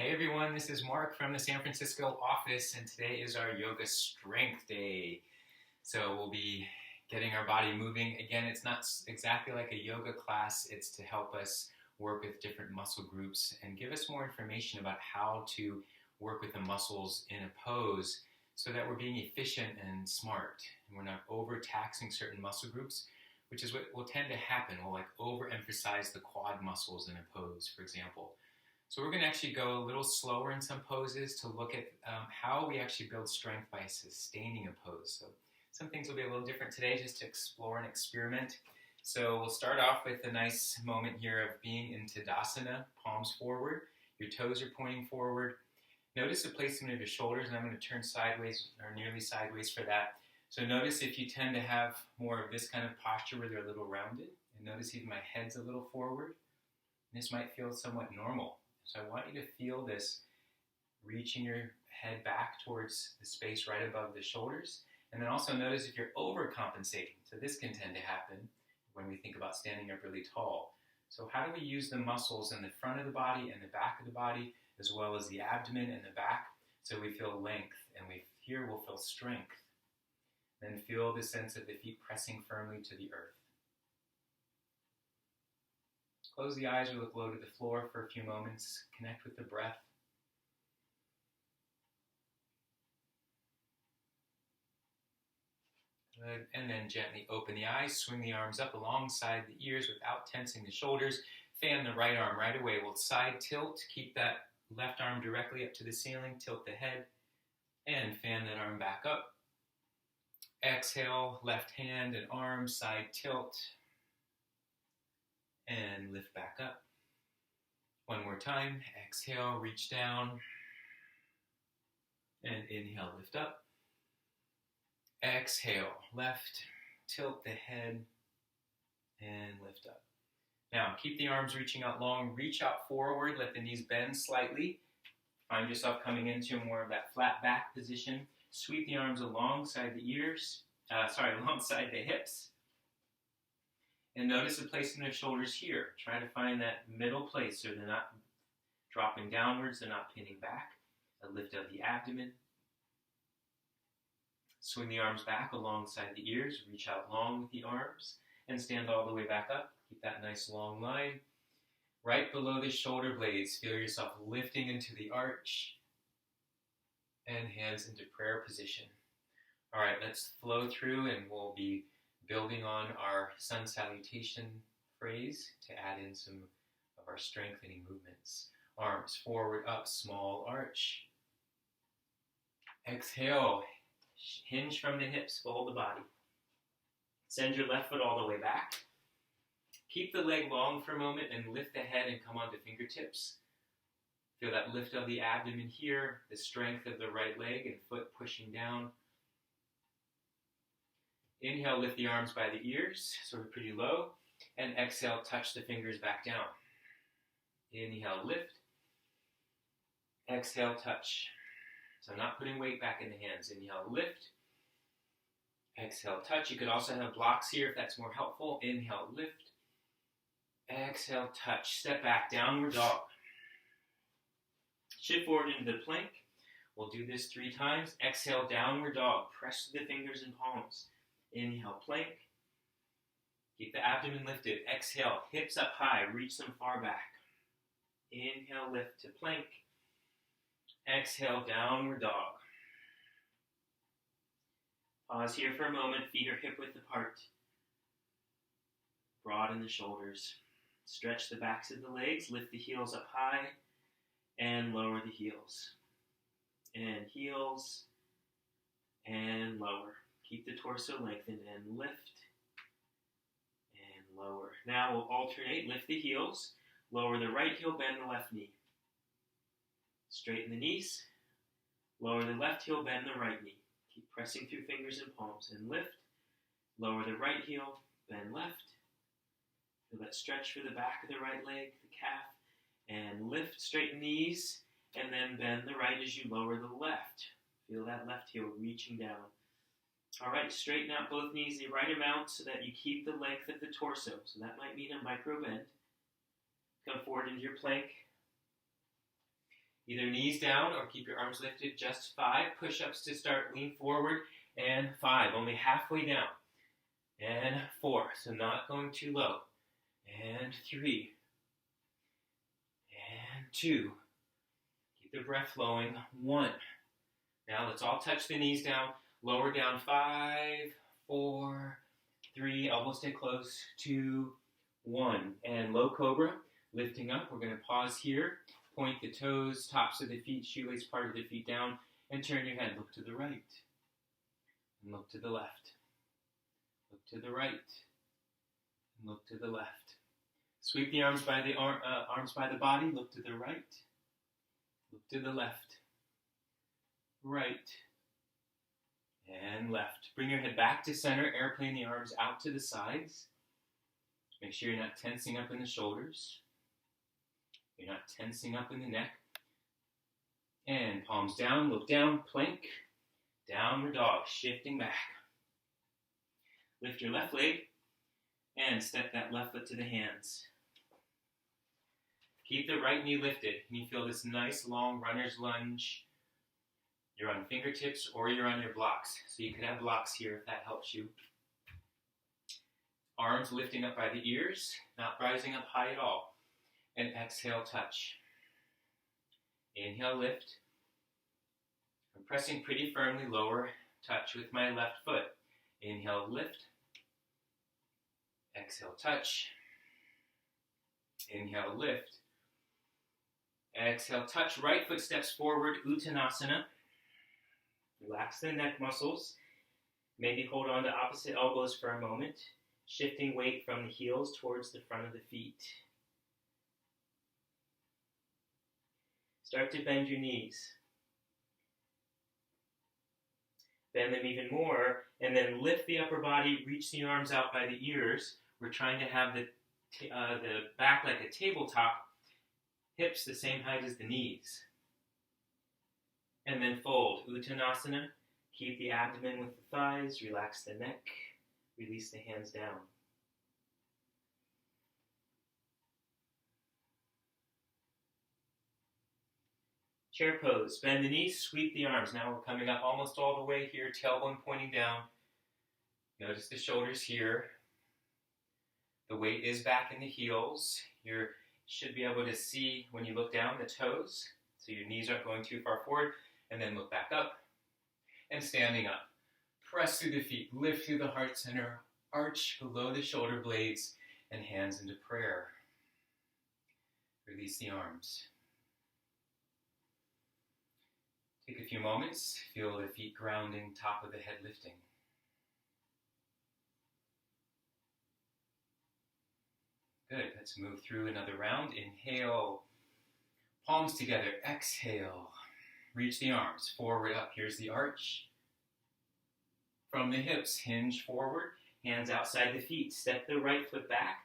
Hey everyone, this is Mark from the San Francisco office, and today is our Yoga Strength Day. So we'll be getting our body moving. Again, it's not exactly like a yoga class, it's to help us work with different muscle groups and give us more information about how to work with the muscles in a pose so that we're being efficient and smart, and we're not overtaxing certain muscle groups, which is what will tend to happen. We'll overemphasize the quad muscles in a pose, for example. So we're going to actually go a little slower in some poses to look at how we actually build strength by sustaining a pose. So some things will be a little different today just to explore and experiment. So we'll start off with a nice moment here of being in Tadasana, palms forward. Your toes are pointing forward. Notice the placement of your shoulders, and I'm going to turn sideways or nearly sideways for that. So notice if you tend to have more of this kind of posture where they're a little rounded, and notice even my head's a little forward. This might feel somewhat normal. So I want you to feel this, reaching your head back towards the space right above the shoulders. And then also notice if you're overcompensating. So this can tend to happen when we think about standing up really tall. So how do we use the muscles in the front of the body and the back of the body, as well as the abdomen and the back, so we feel length, and here we'll feel strength. Then feel the sense of the feet pressing firmly to the earth. Close the eyes or look low to the floor for a few moments. Connect with the breath. Good. And then gently open the eyes. Swing the arms up alongside the ears without tensing the shoulders. Fan the right arm right away. We'll side tilt. Keep that left arm directly up to the ceiling. Tilt the head. And fan that arm back up. Exhale, left hand and arm, side tilt. And lift back up. One more time. Exhale, reach down. And inhale, lift up. Exhale, left, tilt the head, and lift up. Now, keep the arms reaching out long. Reach out forward. Let the knees bend slightly. Find yourself coming into more of that flat back position. Sweep the arms alongside the alongside the hips. And notice the placement of shoulders here. Try to find that middle place so they're not dropping downwards, they're not pinning back. A lift of the abdomen. Swing the arms back alongside the ears. Reach out long with the arms and stand all the way back up. Keep that nice long line. Right below the shoulder blades, feel yourself lifting into the arch and hands into prayer position. All right, let's flow through, and we'll be building on our sun salutation phrase to add in some of our strengthening movements. Arms forward, up, small arch. Exhale, hinge from the hips, fold the body. Send your left foot all the way back. Keep the leg long for a moment and lift the head and come onto fingertips. Feel that lift of the abdomen here, the strength of the right leg and foot pushing down. Inhale, lift the arms by the ears, sort of pretty low, and exhale, touch the fingers back down. Inhale, lift. Exhale, touch. So not putting weight back in the hands. Inhale, lift. Exhale, touch. You could also have blocks here if that's more helpful. Inhale, lift. Exhale, touch. Step back, downward dog. Shift forward into the plank. We'll do this 3 times. Exhale, downward dog. Press the fingers and palms. Inhale, plank. Keep the abdomen lifted. Exhale, hips up high. Reach them far back. Inhale, lift to plank. Exhale, downward dog. Pause here for a moment. Feet are hip width apart. Broaden the shoulders. Stretch the backs of the legs. Lift the heels up high and lower the heels. And heels and lower. Keep the torso lengthened and lift and lower. Now we'll alternate. Lift the heels. Lower the right heel, bend the left knee. Straighten the knees. Lower the left heel, bend the right knee. Keep pressing through fingers and palms and lift. Lower the right heel, bend left. Feel that stretch for the back of the right leg, the calf. And lift, straighten knees, and then bend the right as you lower the left. Feel that left heel reaching down. All right, straighten out both knees the right amount so that you keep the length of the torso. So that might mean a micro bend. Come forward into your plank. Either knees down or keep your arms lifted. Just 5 push-ups to start. Lean forward. And 5, only halfway down. And 4, so not going too low. And 3. And 2. Keep the breath flowing. 1. Now let's all touch the knees down. Lower down. 5, 4, 3. Elbows stay close. 2, 1. And low cobra. Lifting up. We're going to pause here. Point the toes, tops of the feet, shoelace part of the feet down. And turn your head. Look to the right. And look to the left. Look to the right. And look to the left. Sweep the arms by the arms by the body. Look to the right. Look to the left. Right. And left. Bring your head back to center. Airplane the arms out to the sides. Make sure you're not tensing up in the shoulders. You're not tensing up in the neck. And palms down. Look down. Plank. Downward dog. Shifting back. Lift your left leg. And step that left foot to the hands. Keep the right knee lifted. And you feel this nice long runner's lunge. You're on fingertips or you're on your blocks. So you could have blocks here if that helps you. Arms lifting up by the ears, not rising up high at all. And exhale, touch. Inhale, lift. I'm pressing pretty firmly lower, touch with my left foot. Inhale, lift. Exhale, touch. Inhale, lift. Exhale, touch. Right foot steps forward, Uttanasana. Relax the neck muscles. Maybe hold on to opposite elbows for a moment. Shifting weight from the heels towards the front of the feet. Start to bend your knees. Bend them even more, and then lift the upper body, reach the arms out by the ears. We're trying to have the back like a tabletop, hips the same height as the knees. And then fold, Uttanasana. Keep the abdomen with the thighs, relax the neck, release the hands down. Chair pose, bend the knees, sweep the arms. Now we're coming up almost all the way here, tailbone pointing down. Notice the shoulders here. The weight is back in the heels. You should be able to see when you look down the toes, so your knees aren't going too far forward, and then look back up. And standing up. Press through the feet, lift through the heart center, arch below the shoulder blades, and hands into prayer. Release the arms. Take a few moments, feel the feet grounding, top of the head lifting. Good, let's move through another round. Inhale, palms together, exhale. Reach the arms, forward up, here's the arch. From the hips, hinge forward, hands outside the feet. Step the right foot back.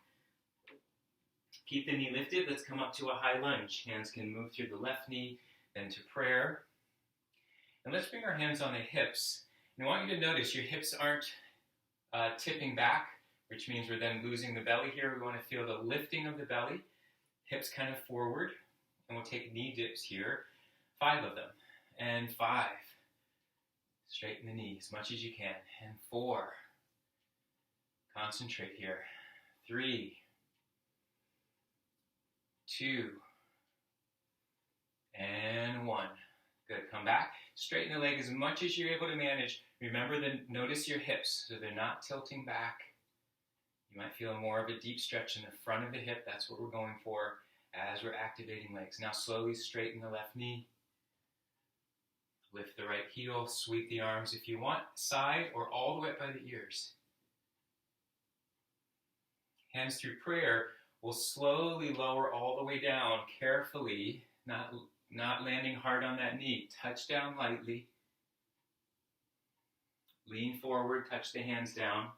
Keep the knee lifted, let's come up to a high lunge. Hands can move through the left knee, then to prayer. And let's bring our hands on the hips. And I want you to notice your hips aren't tipping back, which means we're then losing the belly here. We want to feel the lifting of the belly, hips kind of forward, and we'll take knee dips here, 5 of them, and 5. Straighten the knee as much as you can, and 4. Concentrate here, 3, 2, and 1. Good, come back. Straighten the leg as much as you're able to manage. Remember to notice your hips so they're not tilting back. You might feel more of a deep stretch in the front of the hip. That's what we're going for as we're activating legs. Now slowly straighten the left knee. Lift the right heel. Sweep the arms if you want, side or all the way up by the ears. Hands through prayer. We'll slowly lower all the way down carefully, not landing hard on that knee. Touch down lightly. Lean forward, touch the hands down.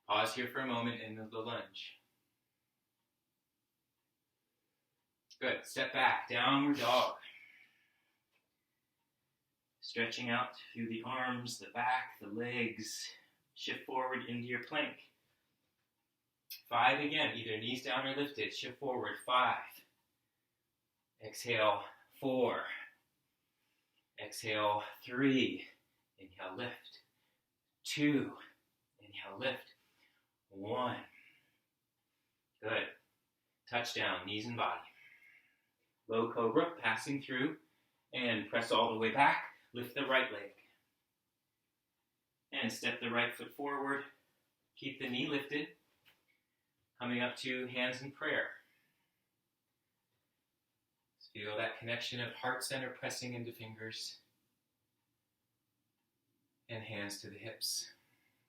Pause here for a moment into the lunge. Good, step back, downward dog. Stretching out through the arms, the back, the legs. Shift forward into your plank. 5 again, either knees down or lifted. Shift forward, 5. Exhale, 4. Exhale, 3. Inhale, lift. 2. Inhale, lift. 1. Good. Touchdown, knees and body. Low cobra, passing through, and press all the way back. Lift the right leg. And step the right foot forward. Keep the knee lifted. Coming up to hands in prayer. Feel that connection of heart center pressing into fingers and hands to the hips.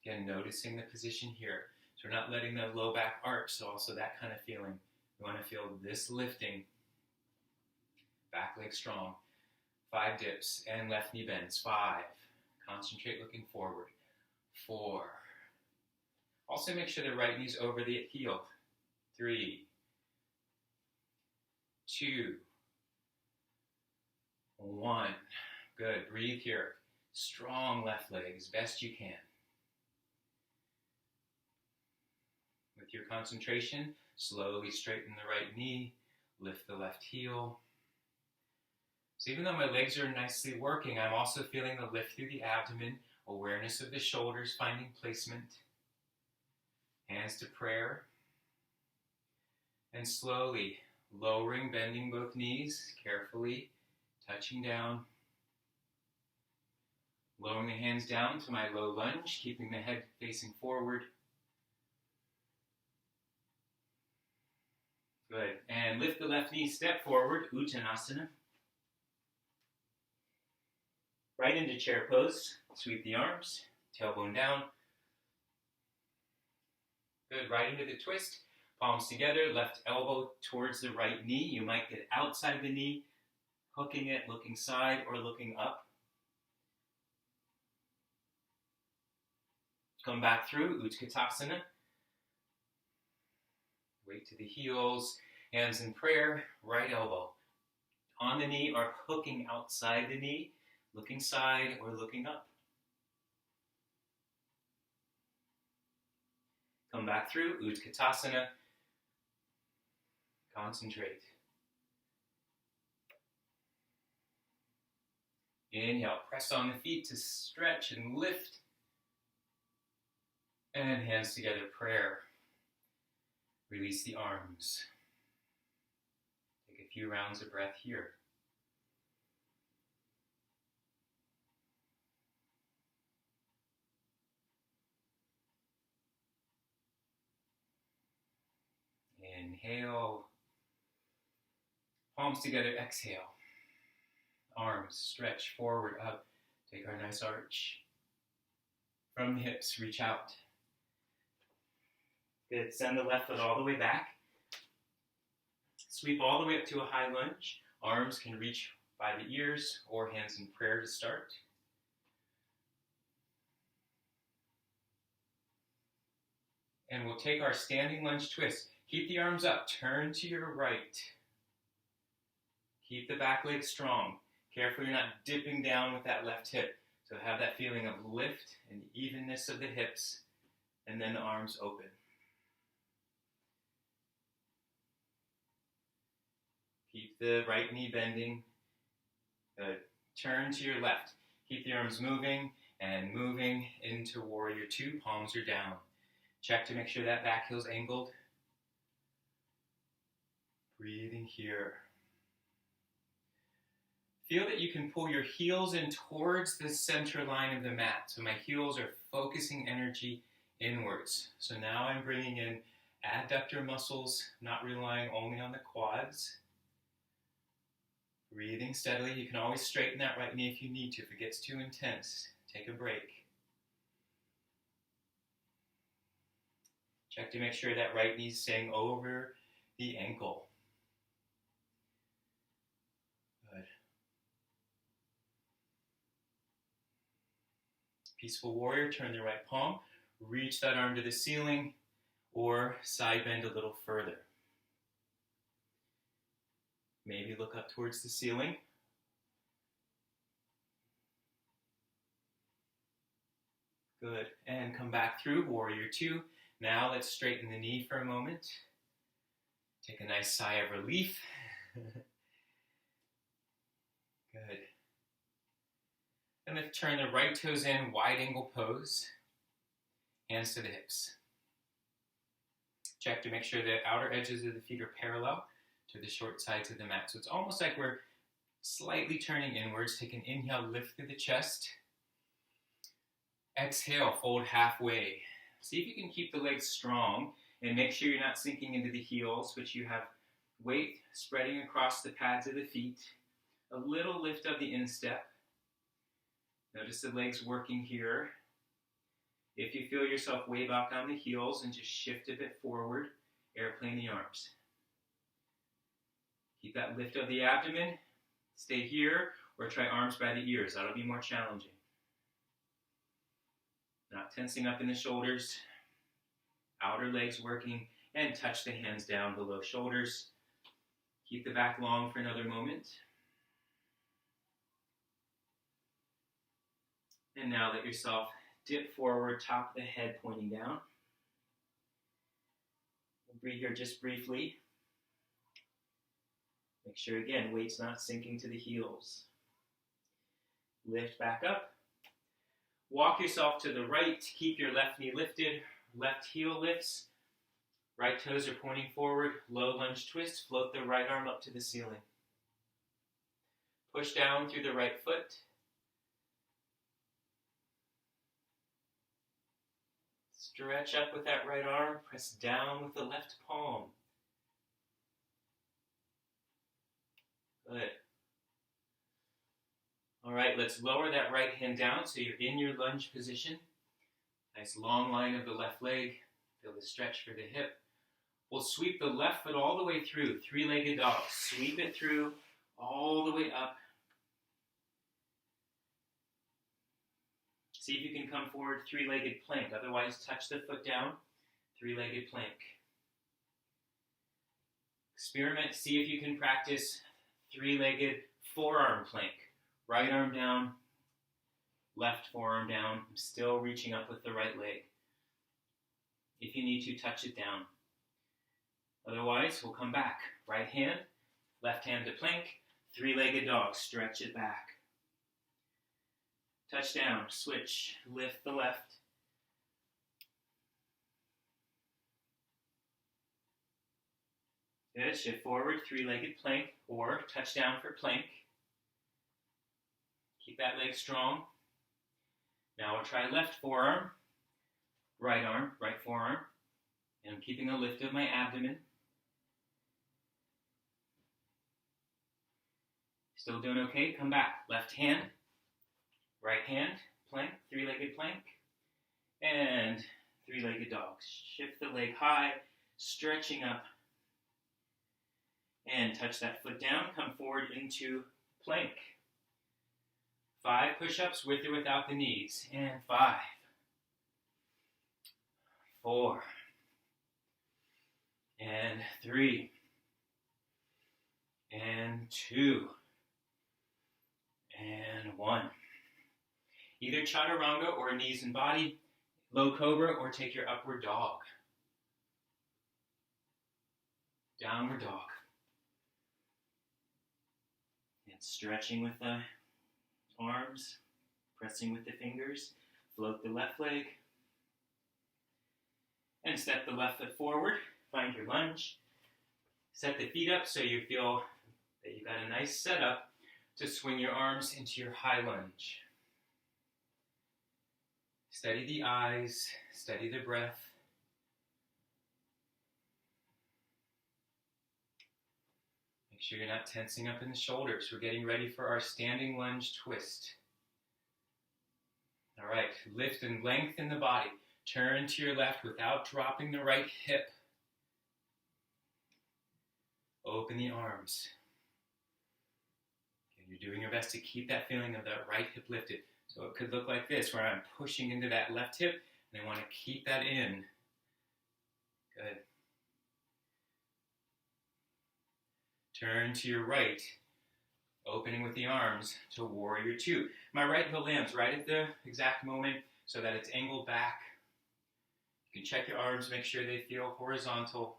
Again, noticing the position here. So we're not letting the low back arch, so also that kind of feeling. We want to feel this lifting. Back leg strong. 5 dips and left knee bends. 5. Concentrate looking forward. 4. Also make sure the right knee's over the heel. 3. 2. 1. Good. Breathe here. Strong left leg as best you can. With your concentration, slowly straighten the right knee, lift the left heel. So even though my legs are nicely working, I'm also feeling the lift through the abdomen, awareness of the shoulders, finding placement. Hands to prayer. And slowly lowering, bending both knees, carefully touching down. Lowering the hands down to my low lunge, keeping the head facing forward. Good. And lift the left knee, step forward, Uttanasana. Right into chair pose. Sweep the arms, tailbone down. Good. Right into the twist. Palms together, left elbow towards the right knee. You might get outside of the knee, hooking it, looking side or looking up. Come back through, Utkatasana. Weight to the heels, hands in prayer, right elbow on the knee or hooking outside the knee, looking side or looking up. Come back through, Utkatasana. Concentrate. Inhale, press on the feet to stretch and lift. And hands together, prayer. Release the arms. Take a few rounds of breath here. Inhale. Palms together, exhale. Arms stretch forward, up. Take our nice arch. From the hips, reach out. Good. Send the left foot all the way back. Sweep all the way up to a high lunge. Arms can reach by the ears or hands in prayer to start. And we'll take our standing lunge twist. Keep the arms up. Turn to your right. Keep the back leg strong. Careful you're not dipping down with that left hip. So have that feeling of lift and evenness of the hips. And then the arms open. Keep the right knee bending. Good. Turn to your left. Keep the arms moving and moving into Warrior 2. Palms are down. Check to make sure that back heel's angled. Breathing here. Feel that you can pull your heels in towards the center line of the mat. So my heels are focusing energy inwards. So now I'm bringing in adductor muscles, not relying only on the quads. Breathing steadily. You can always straighten that right knee if you need to. If it gets too intense, take a break. Check to make sure that right knee's staying over the ankle. Good. Peaceful warrior, turn the right palm, reach that arm to the ceiling, or side bend a little further. Maybe look up towards the ceiling. Good. And come back through, Warrior 2. Now let's straighten the knee for a moment. Take a nice sigh of relief. turn the right toes in, wide angle pose. Hands to the hips. Check to make sure the outer edges of the feet are parallel to the short sides of the mat. So it's almost like we're slightly turning inwards. Take an inhale, lift through the chest. Exhale, fold halfway. See if you can keep the legs strong and make sure you're not sinking into the heels, but you have weight spreading across the pads of the feet. A little lift of the instep. Notice the legs working here. If you feel yourself way back on the heels, and just shift a bit forward, airplane the arms. Keep that lift of the abdomen. Stay here, or try arms by the ears. That'll be more challenging. Not tensing up in the shoulders. Outer legs working, and touch the hands down below shoulders. Keep the back long for another moment. And now let yourself dip forward, top of the head pointing down. We'll breathe here just briefly. Make sure, again, weight's not sinking to the heels. Lift back up. Walk yourself to the right. Keep your left knee lifted. Left heel lifts. Right toes are pointing forward. Low lunge twist. Float the right arm up to the ceiling. Push down through the right foot. Stretch up with that right arm. Press down with the left palm. Good. All right, let's lower that right hand down so you're in your lunge position. Nice long line of the left leg. Feel the stretch for the hip. We'll sweep the left foot all the way through. Three-legged dog. Sweep it through all the way up. See if you can come forward, three-legged plank. Otherwise, touch the foot down, three-legged plank. Experiment, see if you can practice three-legged forearm plank. Right arm down, left forearm down. I'm still reaching up with the right leg. If you need to, touch it down. Otherwise, we'll come back. Right hand, left hand to plank, three-legged dog. Stretch it back. Touch down, switch, lift the left. Good, shift forward, three-legged plank, or touch down for plank. Keep that leg strong. Now we'll try left forearm, right arm, right forearm. And I'm keeping a lift of my abdomen. Still doing okay? Come back. Left hand, right hand, plank, three-legged plank, and three-legged dog. Shift the leg high, stretching up, and touch that foot down. Come forward into plank. 5 push-ups with or without the knees. And 5, 4, and 3, and 2, and 1. Either chaturanga or knees and body, low cobra, or take your upward dog. Downward dog. And stretching with the arms, pressing with the fingers. Float the left leg. And step the left foot forward. Find your lunge. Set the feet up so you feel that you've got a nice setup to swing your arms into your high lunge. Steady the eyes, steady the breath. Make sure you're not tensing up in the shoulders. We're getting ready for our standing lunge twist. All right, lift and lengthen the body. Turn to your left without dropping the right hip. Open the arms. Okay, you're doing your best to keep that feeling of that right hip lifted. So it could look like this, where I'm pushing into that left hip, and I want to keep that in. Good. Turn to your right, opening with the arms to warrior 2. My right heel lands right at the exact moment so that it's angled back. You can check your arms, make sure they feel horizontal.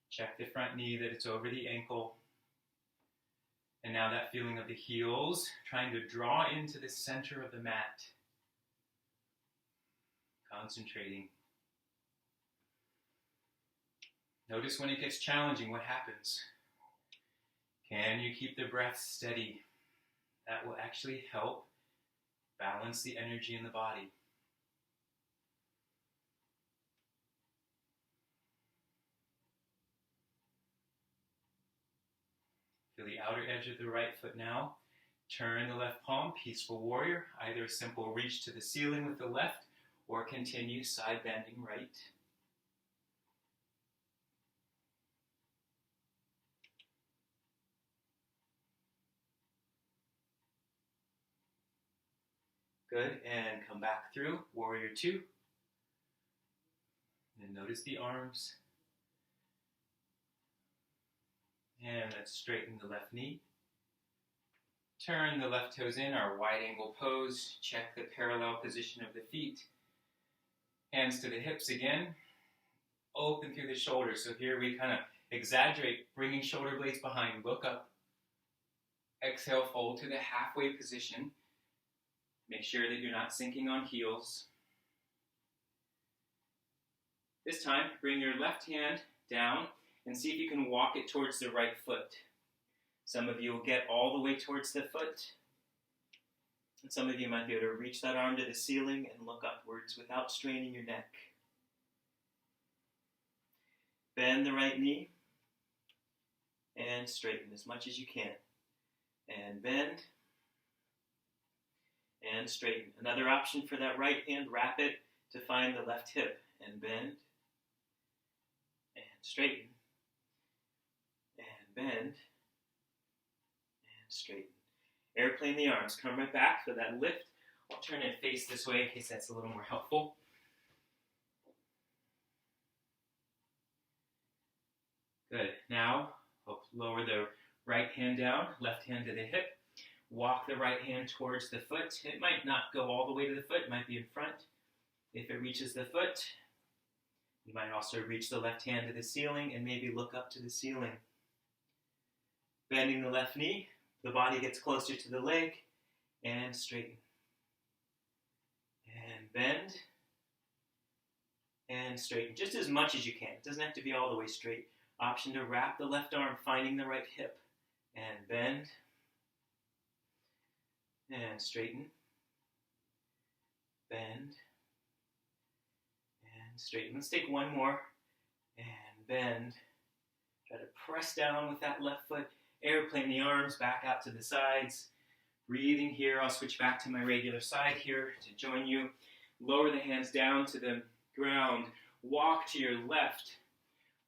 Check the front knee that it's over the ankle. And And now that feeling of the heels, trying to draw into the center of the mat. Concentrating. Notice when it gets challenging, what happens? Can you keep the breath steady? That will actually help balance the energy in the body. Feel the outer edge of the right foot now. Turn the left palm, peaceful warrior. Either a simple reach to the ceiling with the left, or continue side bending right. Good, and come back through, warrior two. And notice the arms. And let's straighten the left knee. Turn the left toes in, our wide angle pose. Check the parallel position of the feet. Hands to the hips again. Open through the shoulders. So here we kind of exaggerate, bringing shoulder blades behind. Look up. Exhale, fold to the halfway position. Make sure that you're not sinking on heels. This time, bring your left hand down and see if you can walk it towards the right foot. Some of you will get all the way towards the foot. And some of you might be able to reach that arm to the ceiling and look upwards without straining your neck. Bend the right knee and straighten as much as you can. And bend and straighten. Another option for that right hand, wrap it to find the left hip and bend and straighten and bend and straighten. Airplane the arms, come right back for that lift. I'll turn and face this way in case that's a little more helpful. Good. Now, I'll lower the right hand down, left hand to the hip. Walk the right hand towards the foot. It might not go all the way to the foot, it might be in front. If it reaches the foot, you might also reach the left hand to the ceiling and maybe look up to the ceiling. Bending the left knee, the body gets closer to the leg, and straighten. And bend, and straighten. Just as much as you can. It doesn't have to be all the way straight. Option to wrap the left arm, finding the right hip, and bend, and straighten, bend, and straighten. Let's take one more, and bend. Try to press down with that left foot. Airplane the arms back out to the sides. Breathing here. I'll switch back to my regular side here to join you. Lower the hands down to the ground. Walk to your left.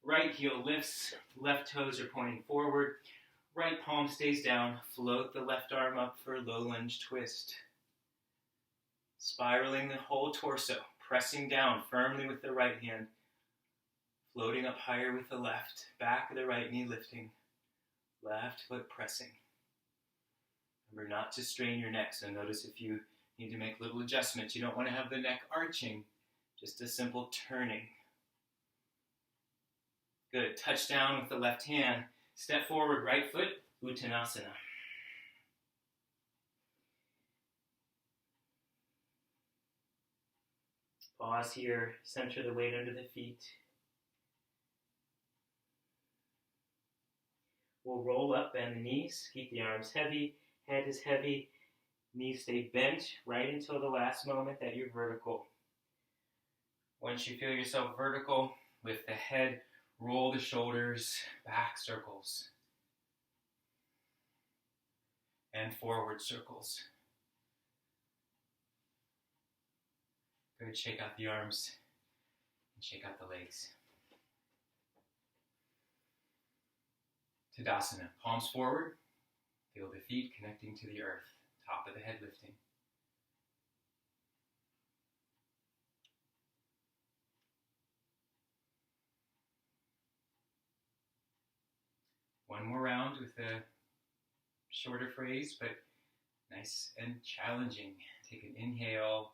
Right heel lifts. Left toes are pointing forward. Right palm stays down. Float the left arm up for a low lunge twist. Spiraling the whole torso. Pressing down firmly with the right hand. Floating up higher with the left. Back of the right knee lifting. Left foot pressing. Remember not to strain your neck. So notice if you need to make little adjustments. You don't want to have the neck arching. Just a simple turning. Good. Touch down with the left hand. Step forward, right foot, Uttanasana. Pause here. Center the weight under the feet. We'll roll up, bend the knees. Keep the arms heavy. Head is heavy. Knees stay bent right until the last moment that you're vertical. Once you feel yourself vertical, lift the head. Roll the shoulders, back circles, and forward circles. Good, shake out the arms, and shake out the legs. Tadasana, palms forward, feel the feet connecting to the earth, top of the head lifting. One more round with a shorter phrase, but nice and challenging. Take an inhale.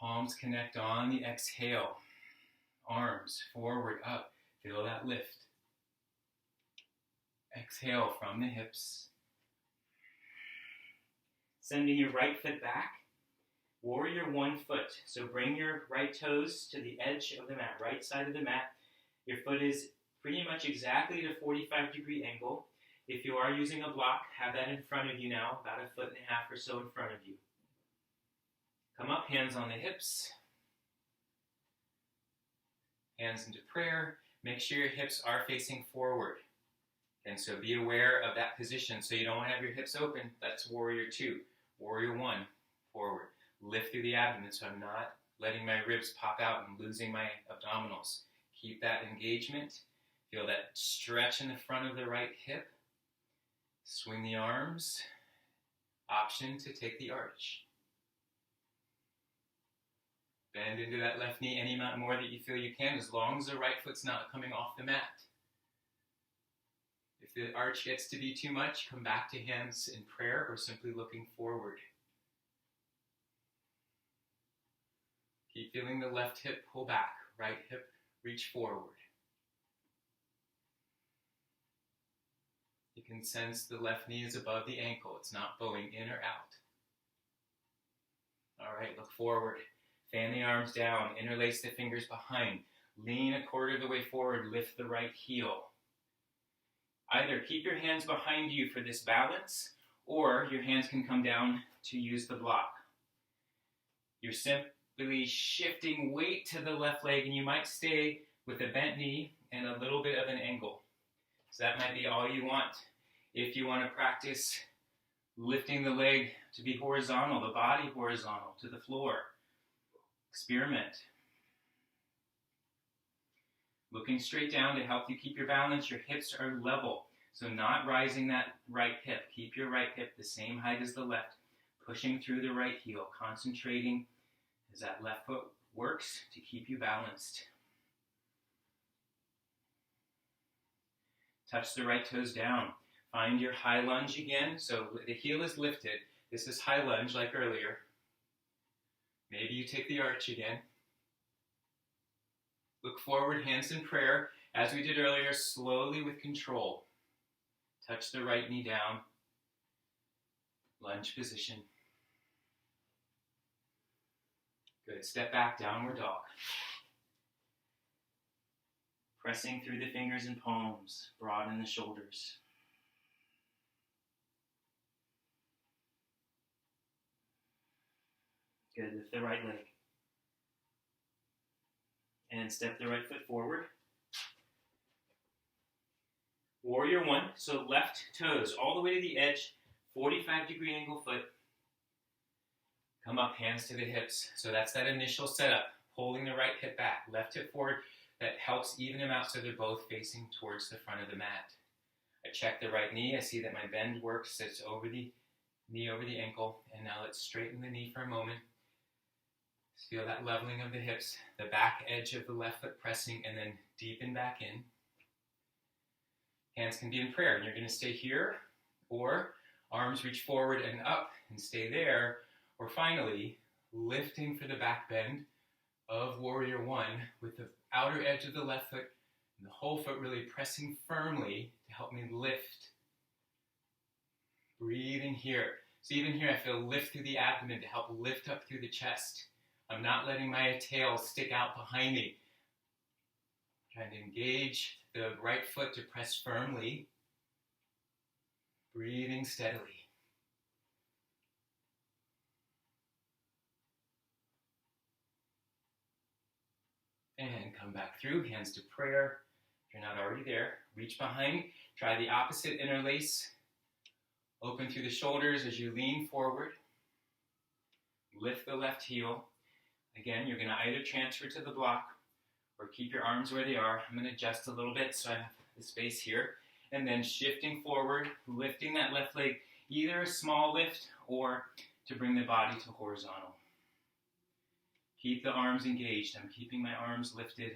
Palms connect on the exhale. Arms forward, up. Feel that lift. Exhale from the hips. Sending your right foot back. Warrior one foot. So bring your right toes to the edge of the mat, right side of the mat. Your foot is pretty much exactly at a 45-degree angle. If you are using a block, have that in front of you now, about 1.5 feet or so in front of you. Come up, hands on the hips. Hands into prayer. Make sure your hips are facing forward. And so be aware of that position. So you don't want to have your hips open. That's warrior two. Warrior one, forward. Lift through the abdomen so I'm not letting my ribs pop out and losing my abdominals. Keep that engagement. Feel that stretch in the front of the right hip. Swing the arms. Option to take the arch. Bend into that left knee any amount more that you feel you can, as long as the right foot's not coming off the mat. If the arch gets to be too much, come back to hands in prayer or simply looking forward. Keep feeling the left hip pull back, right hip reach forward. You can sense the left knee is above the ankle. It's not bowing in or out. All right, look forward. Fan the arms down. Interlace the fingers behind. Lean 1/4 of the way forward. Lift the right heel. Either keep your hands behind you for this balance, or your hands can come down to use the block. You're simply shifting weight to the left leg, and you might stay with a bent knee and a little bit of an angle. So that might be all you want. If you want to practice lifting the leg to be horizontal, the body horizontal to the floor, experiment. Looking straight down to help you keep your balance. Your hips are level, so not rising that right hip. Keep your right hip the same height as the left, pushing through the right heel, concentrating as that left foot works to keep you balanced. Touch the right toes down. Find your high lunge again. So the heel is lifted. This is high lunge like earlier. Maybe you take the arch again. Look forward, hands in prayer. As we did earlier, slowly with control. Touch the right knee down. Lunge position. Good. Step back, downward dog. Pressing through the fingers and palms. Broaden the shoulders. Good. Lift the right leg. And step the right foot forward. Warrior one, so left toes all the way to the edge, 45-degree angle foot. Come up, hands to the hips. So that's that initial setup, holding the right hip back, left hip forward. That helps even them out so they're both facing towards the front of the mat. I check the right knee. I see that my bend works. It's over the knee, over the ankle. And now let's straighten the knee for a moment. Just feel that leveling of the hips, the back edge of the left foot pressing, and then deepen back in. Hands can be in prayer, and you're going to stay here, or arms reach forward and up and stay there, or finally, lifting for the back bend of warrior one with the outer edge of the left foot and the whole foot really pressing firmly to help me lift. Breathing here. So even here, I feel lift through the abdomen to help lift up through the chest. I'm not letting my tail stick out behind me. Trying to engage the right foot to press firmly. Breathing steadily. And come back through, hands to prayer. If you're not already there, reach behind. Try the opposite interlace. Open through the shoulders as you lean forward. Lift the left heel. Again, you're going to either transfer to the block or keep your arms where they are. I'm going to adjust a little bit so I have the space here. And then shifting forward, lifting that left leg, either a small lift or to bring the body to horizontal. Keep the arms engaged. I'm keeping my arms lifted.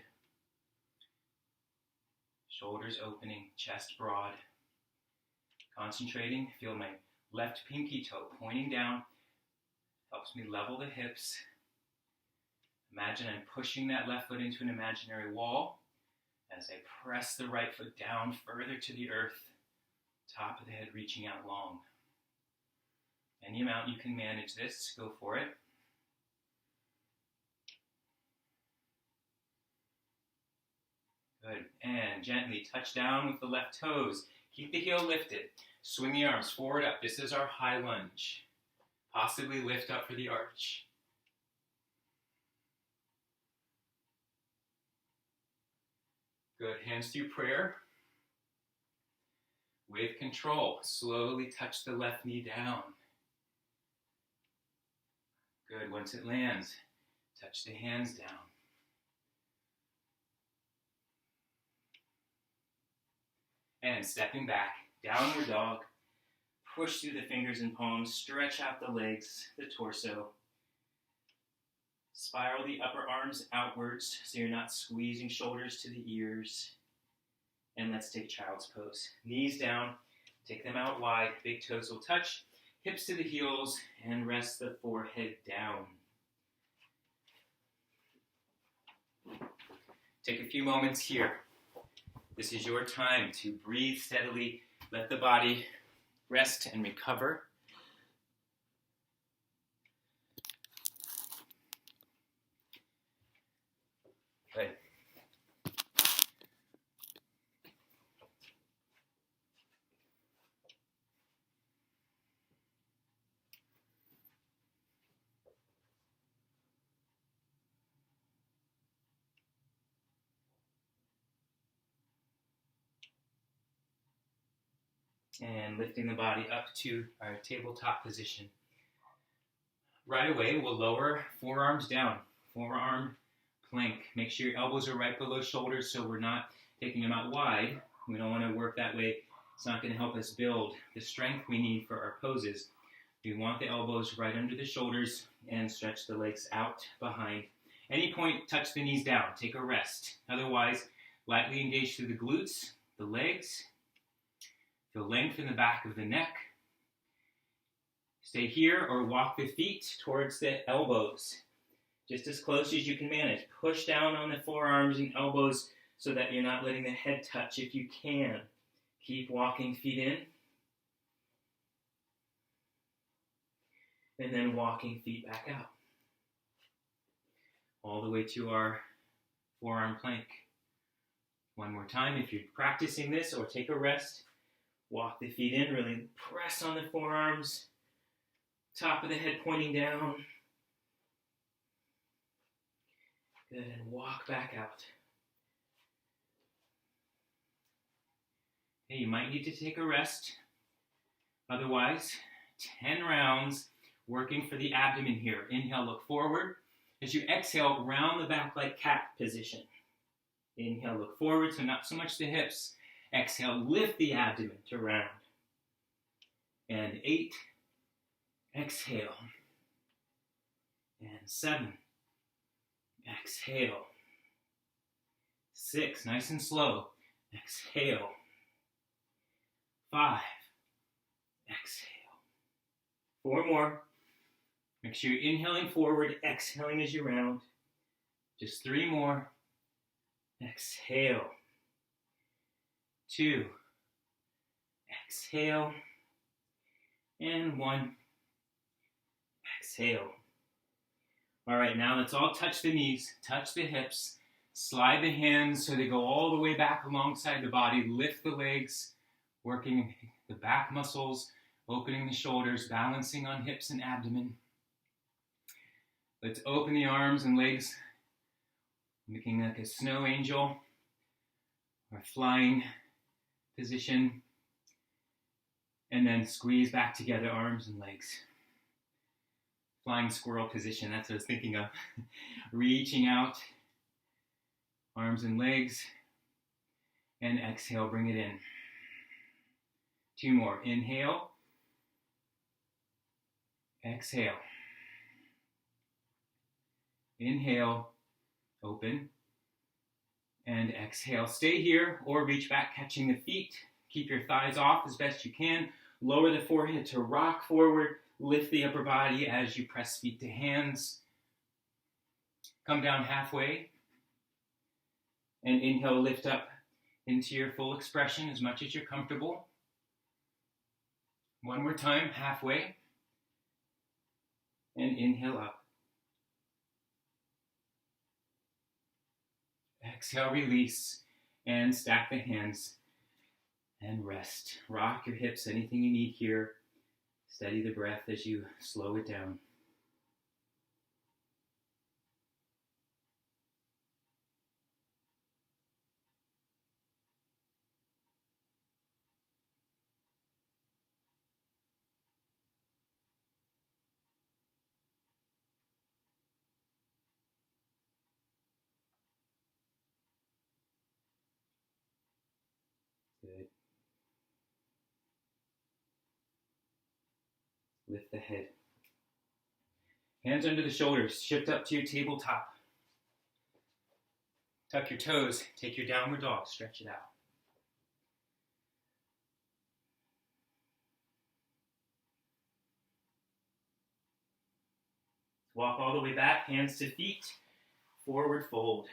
Shoulders opening, chest broad. Concentrating, feel my left pinky toe pointing down. Helps me level the hips. Imagine I'm pushing that left foot into an imaginary wall as I press the right foot down further to the earth. Top of the head reaching out long. Any amount you can manage this, go for it. Good. And gently touch down with the left toes. Keep the heel lifted. Swing the arms forward up. This is our high lunge. Possibly lift up for the arch. Good. Hands through prayer. With control, slowly touch the left knee down. Good. Once it lands, touch the hands down. And stepping back, downward dog. Push through the fingers and palms, stretch out the legs, the torso. Spiral the upper arms outwards so you're not squeezing shoulders to the ears. And let's take child's pose. Knees down, take them out wide, big toes will touch, hips to the heels, and rest the forehead down. Take a few moments here. This is your time to breathe steadily, let the body rest and recover. Good. And lifting the body up to our tabletop position. Right away, we'll lower forearms down, forearm plank. Make sure your elbows are right below shoulders so we're not taking them out wide. We don't want to work that way. It's not going to help us build the strength we need for our poses. We want the elbows right under the shoulders and stretch the legs out behind. Any point, touch the knees down. Take a rest. Otherwise, lightly engage through the glutes, the legs. Feel length in the back of the neck. Stay here or walk the feet towards the elbows. Just as close as you can manage. Push down on the forearms and elbows so that you're not letting the head touch if you can. Keep walking feet in. And then walking feet back out. All the way to our forearm plank. One more time, if you're practicing this or take a rest, walk the feet in, really press on the forearms, top of the head pointing down. Good, and walk back out. Okay, you might need to take a rest. Otherwise, 10 rounds working for the abdomen here. Inhale, look forward. As you exhale, round the back like cat position. Inhale, look forward, so not so much the hips. Exhale, lift the abdomen to round. And 8, exhale. And 7, exhale. 6, nice and slow. Exhale. 5, exhale. 4 more. Make sure you're inhaling forward, exhaling as you round. Just 3 more. Exhale. 2, exhale, and 1, exhale. All right, now let's all touch the knees, touch the hips, slide the hands so they go all the way back alongside the body, lift the legs, working the back muscles, opening the shoulders, balancing on hips and abdomen. Let's open the arms and legs, making like a snow angel or flying position, and then squeeze back together, arms and legs. Flying squirrel position, that's what I was thinking of. Reaching out, arms and legs, and exhale, bring it in. 2 more, inhale, exhale. Inhale, open, and exhale. Stay here or reach back, catching the feet. Keep your thighs off as best you can. Lower the forehead to rock forward. Lift the upper body as you press feet to hands. Come down halfway. And inhale, lift up into your full expression as much as you're comfortable. One more time, halfway. And inhale up. Exhale, release. And stack the hands. And rest. Rock your hips, anything you need here. Steady the breath as you slow it down. Good. Lift the head. Hands under the shoulders. Shift up to your tabletop. Tuck your toes. Take your downward dog. Stretch it out. Walk all the way back. Hands to feet. Forward fold.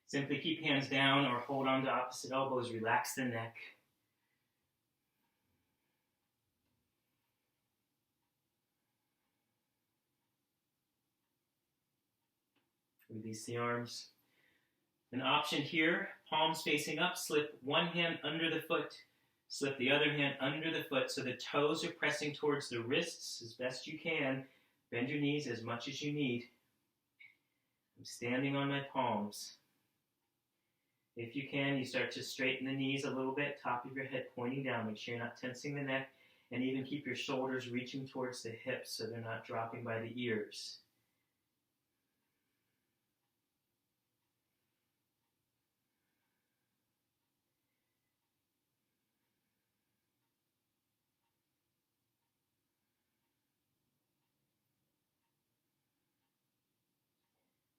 Simply keep hands down or hold on to opposite elbows. Relax the neck. Release the arms. An option here, palms facing up, slip one hand under the foot, slip the other hand under the foot so the toes are pressing towards the wrists as best you can. Bend your knees as much as you need. I'm standing on my palms. If you can, you start to straighten the knees a little bit, top of your head pointing down. Make sure you're not tensing the neck, and even keep your shoulders reaching towards the hips so they're not dropping by the ears.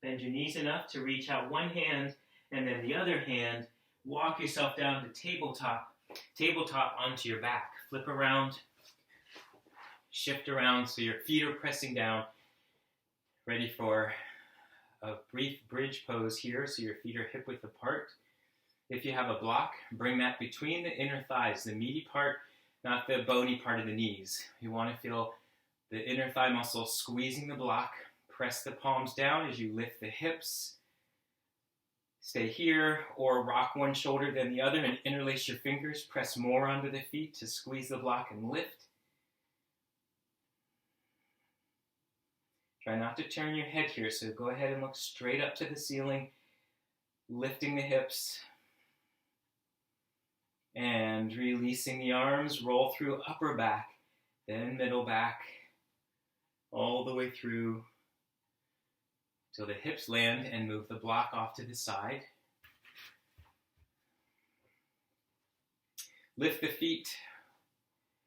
Bend your knees enough to reach out one hand, and then the other hand, walk yourself down to tabletop onto your back. Flip around, shift around so your feet are pressing down. Ready for a brief bridge pose here, so your feet are hip-width apart. If you have a block, bring that between the inner thighs, the meaty part, not the bony part of the knees. You want to feel the inner thigh muscle squeezing the block. Press the palms down as you lift the hips. Stay here or rock one shoulder then the other and interlace your fingers. Press more onto the feet to squeeze the block and lift. Try not to turn your head here, so go ahead and look straight up to the ceiling, lifting the hips and releasing the arms. Roll through upper back, then middle back, all the way through till the hips land, and move the block off to the side. Lift the feet.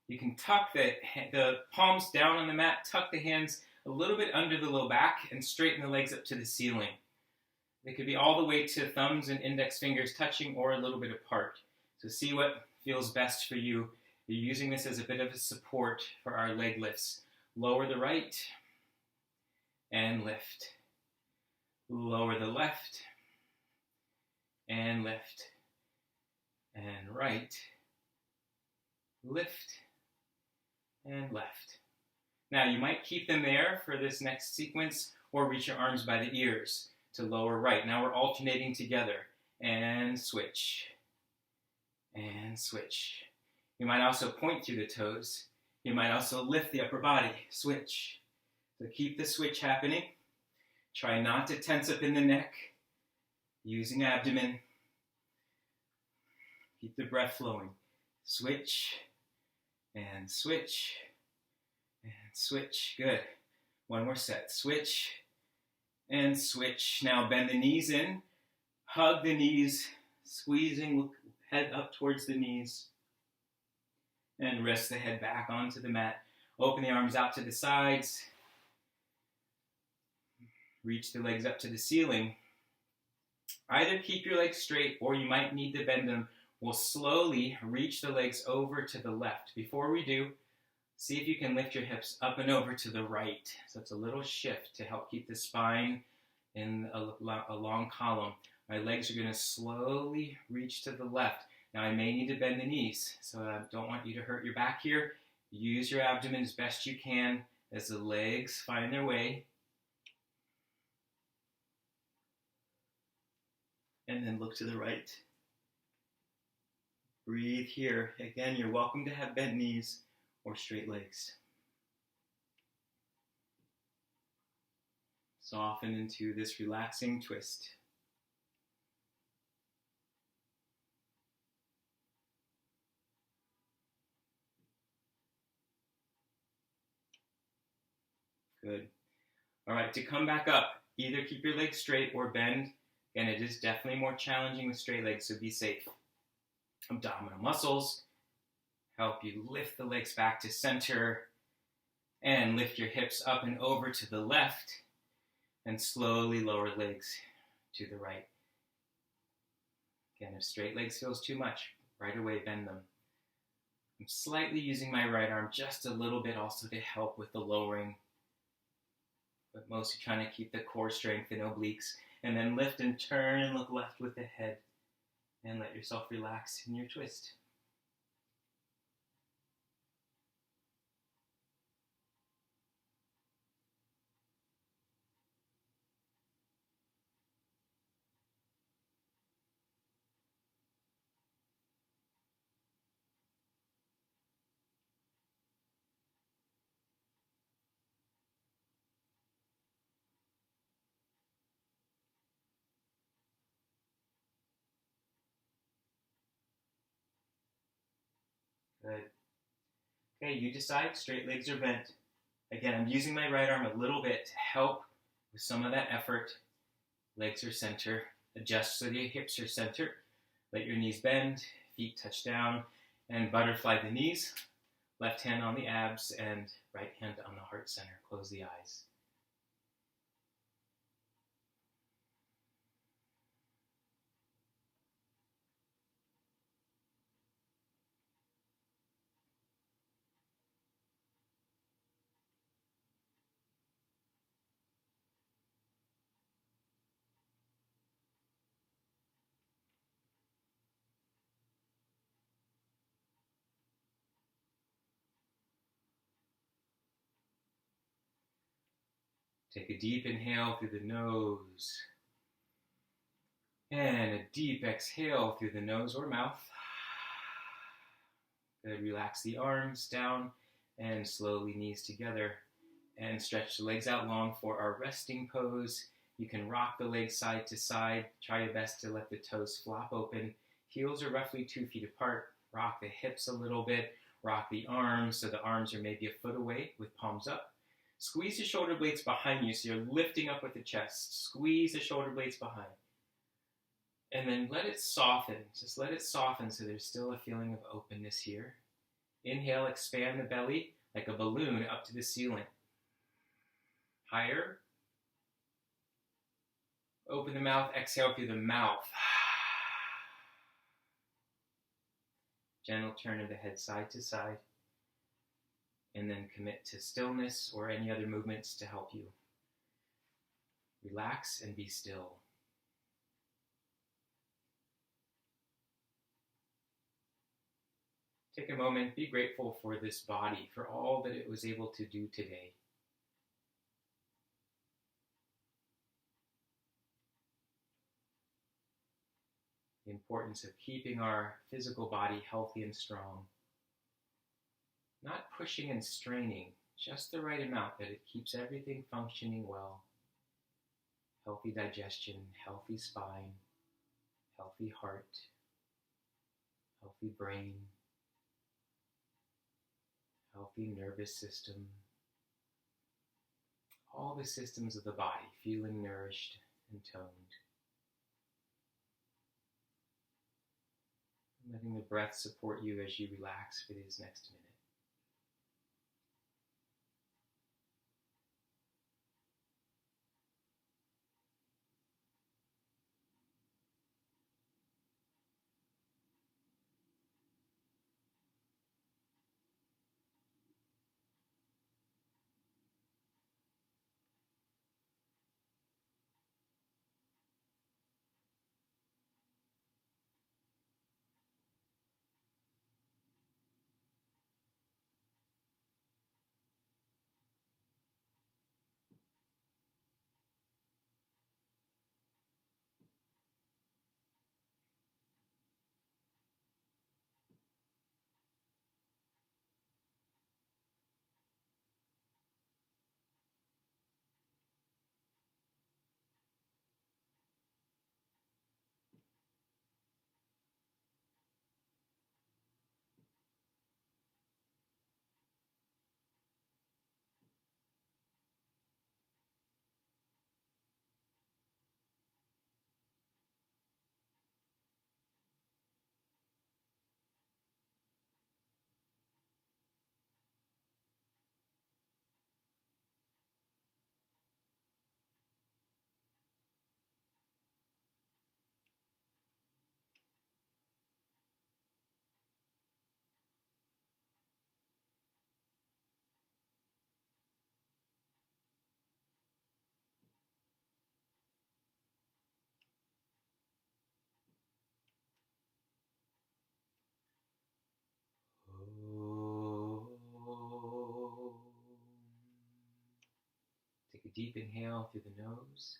You can tuck the palms down on the mat, tuck the hands a little bit under the low back, and straighten the legs up to the ceiling. They could be all the way to thumbs and index fingers touching or a little bit apart. So see what feels best for you. You're using this as a bit of a support for our leg lifts. Lower the right and lift. Lower the left and lift. And right, lift and left. Now you might keep them there for this next sequence or reach your arms by the ears to lower right. Now we're alternating together and switch and switch. You might also point through the toes. You might also lift the upper body, switch. So keep the switch happening. Try not to tense up in the neck, using abdomen. Keep the breath flowing. Switch and switch and switch. Good. One more set. Switch and switch. Now bend the knees in. Hug the knees, squeezing head up towards the knees. And rest the head back onto the mat. Open the arms out to the sides. Reach the legs up to the ceiling. Either keep your legs straight or you might need to bend them. We'll slowly reach the legs over to the left. Before we do, see if you can lift your hips up and over to the right. So it's a little shift to help keep the spine in a long column. My legs are going to slowly reach to the left. Now I may need to bend the knees, so I don't want you to hurt your back here. Use your abdomen as best you can as the legs find their way. And then look to the right. Breathe here. Again, you're welcome to have bent knees or straight legs. Soften into this relaxing twist. Good. All right, to come back up, either keep your legs straight or bend. Again, it is definitely more challenging with straight legs, so be safe. Abdominal muscles help you lift the legs back to center and lift your hips up and over to the left and slowly lower legs to the right. Again, if straight legs feels too much, right away bend them. I'm slightly using my right arm just a little bit also to help with the lowering, but mostly trying to keep the core strength and obliques. And then lift and turn and look left with the head and let yourself relax in your twist. Good. Okay, you decide, straight legs or bent. Again, I'm using my right arm a little bit to help with some of that effort. Legs are center. Adjust so your hips are center. Let your knees bend, feet touch down, and butterfly the knees. Left hand on the abs and right hand on the heart center. Close the eyes. Take a deep inhale through the nose. And a deep exhale through the nose or mouth. Good. Relax the arms down and slowly knees together. And stretch the legs out long for our resting pose. You can rock the legs side to side. Try your best to let the toes flop open. Heels are roughly 2 feet apart. Rock the hips a little bit. Rock the arms so the arms are maybe a foot away with palms up. Squeeze the shoulder blades behind you so you're lifting up with the chest. Squeeze the shoulder blades behind. And then let it soften. Just let it soften so there's still a feeling of openness here. Inhale, expand the belly like a balloon up to the ceiling. Higher. Open the mouth, exhale through the mouth. Gentle turn of the head side to side. And then commit to stillness or any other movements to help you. Relax and be still. Take a moment, be grateful for this body, for all that it was able to do today. The importance of keeping our physical body healthy and strong. Not pushing and straining, just the right amount that it keeps everything functioning well. Healthy digestion, healthy spine, healthy heart, healthy brain, healthy nervous system. All the systems of the body feeling nourished and toned. Letting the breath support you as you relax for this next minute. deep inhale through the nose.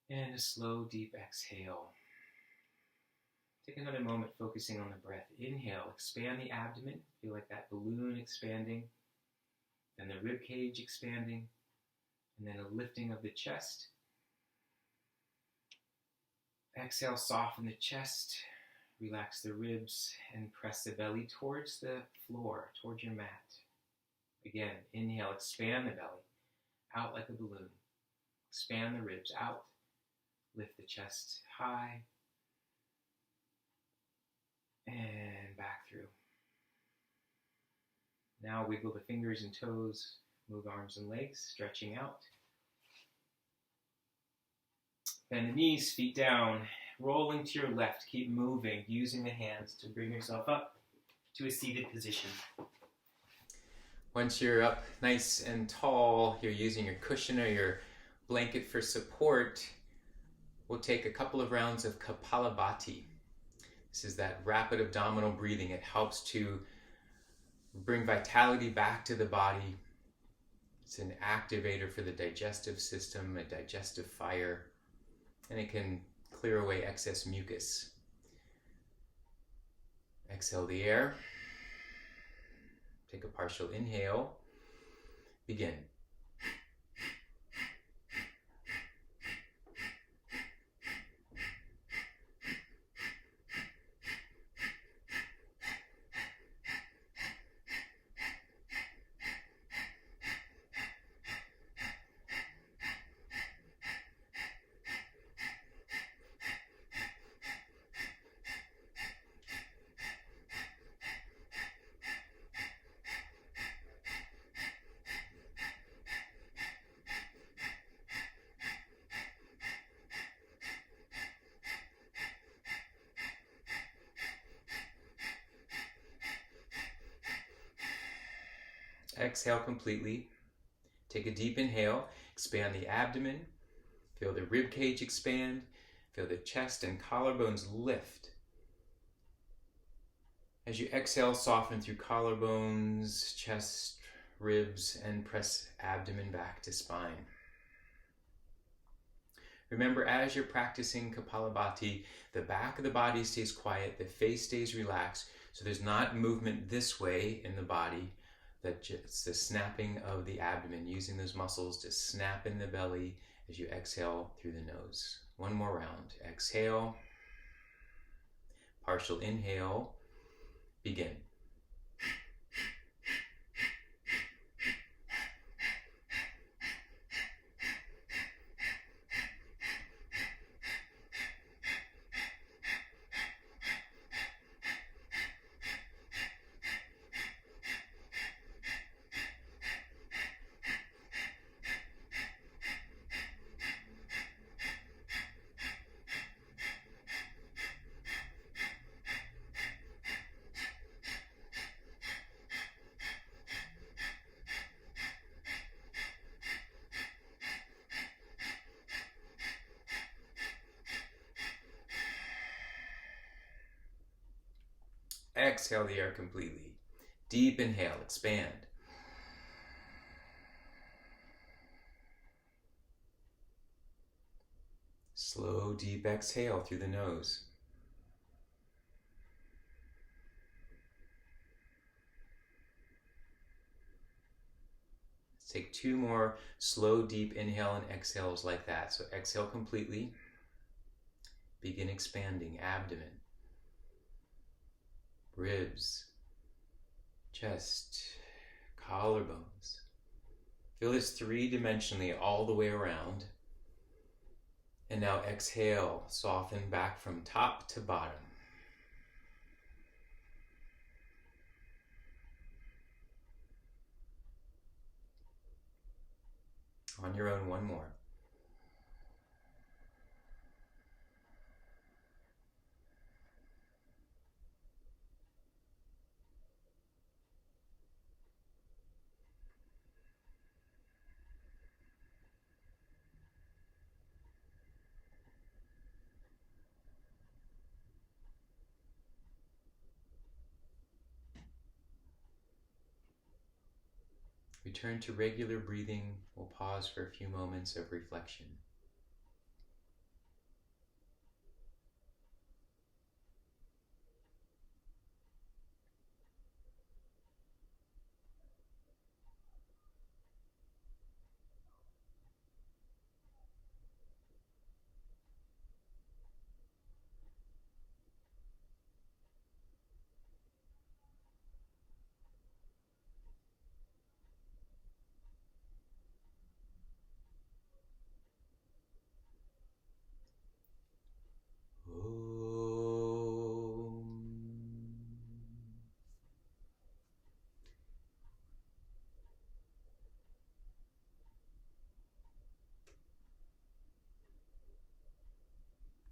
And a slow, deep exhale. Take another moment focusing on the breath. Inhale, expand the abdomen. Feel like that balloon expanding. Then the rib cage expanding. And then a lifting of the chest. Exhale, soften the chest. Relax the ribs and press the belly towards the floor, towards your mat. Again, inhale, expand the belly. Out like a balloon. Expand the ribs out. Lift the chest high. And back through. Now wiggle the fingers and toes. Move arms and legs, stretching out. Bend the knees, feet down. Rolling to your left. Keep moving, using the hands to bring yourself up to a seated position. Once you're up nice and tall, you're using your cushion or your blanket for support, we'll take a couple of rounds of Kapalabhati. This is that rapid abdominal breathing. It helps to bring vitality back to the body. It's an activator for the digestive system, a digestive fire, and it can clear away excess mucus. Exhale the air. Take a partial inhale. Begin. Exhale completely. Take a deep inhale. Expand the abdomen. Feel the rib cage expand. Feel the chest and collarbones lift. As you exhale, soften through collarbones, chest, ribs, and press abdomen back to spine. Remember, as you're practicing Kapalabhati, the back of the body stays quiet, the face stays relaxed, so there's not movement this way in the body. It's the snapping of the abdomen, using those muscles to snap in the belly as you exhale through the nose. One more round. Exhale. Partial inhale. Begin. Exhale the air completely. Deep inhale, expand. Slow, deep exhale through the nose. Let's take two more slow, deep inhale and exhales like that. So exhale completely. Begin expanding abdomen, ribs, chest, collarbones. Feel this three-dimensionally all the way around. And now exhale, soften back from top to bottom. On your own, one more. Return to regular breathing. We'll pause for a few moments of reflection.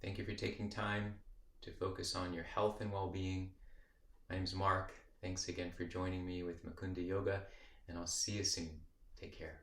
Thank you for taking time to focus on your health and well-being. My name is Mark. Thanks again for joining me with Mukunda Yoga, and I'll see you soon. Take care.